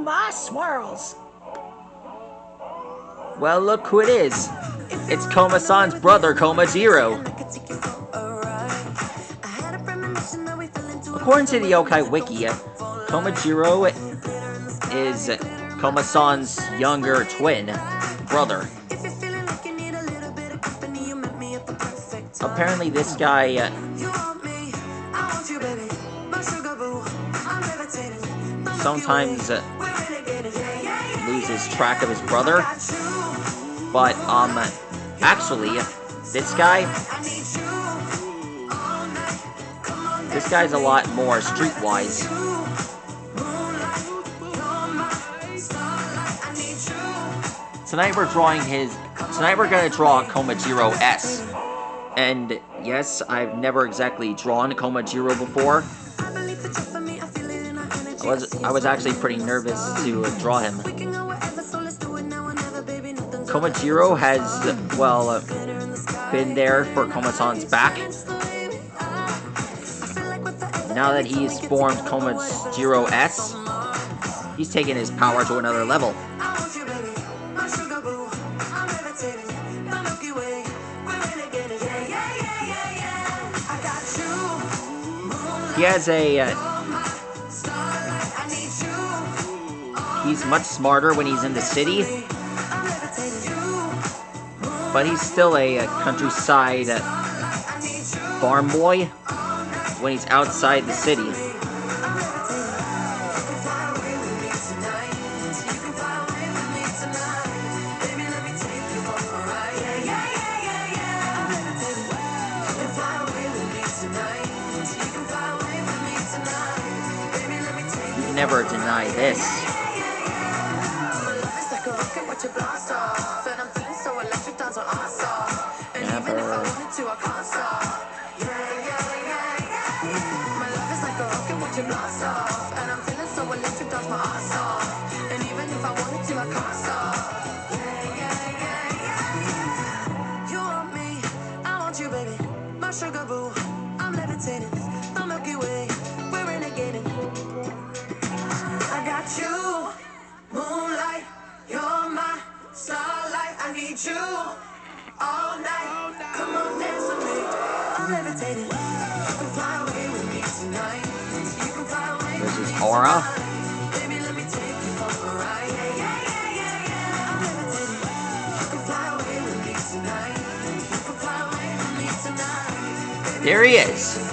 my swirls! Well, look who it is. It's Koma-san's brother, Komajiro. According to the Yokai Wiki, Komajiro is Koma-san's younger twin brother. Apparently this guy sometimes loses track of his brother, but actually this guy's a lot more streetwise. Tonight we're gonna draw Komajiro S. And yes, I've never exactly drawn Komajiro before. I was actually pretty nervous to draw him. Komajiro has, well, been there for Koma-san's back. Now that he's formed Komajiro S, he's taken his power to another level. He has he's much smarter when he's in the city, but he's still a countryside farm boy when he's outside the city. You can never deny this. Sugar boo, I'm levitating, the Milky Way, we're renegading. I got you, moonlight, you're my starlight. I need you all night. Come on, dance with me. I'm levitating. You can fly away with me tonight. You can fly away with me. This is Aura. Baby, let me take you for a ride. I'm levitating. You can fly away with me tonight. You can fly away with me tonight. There he is.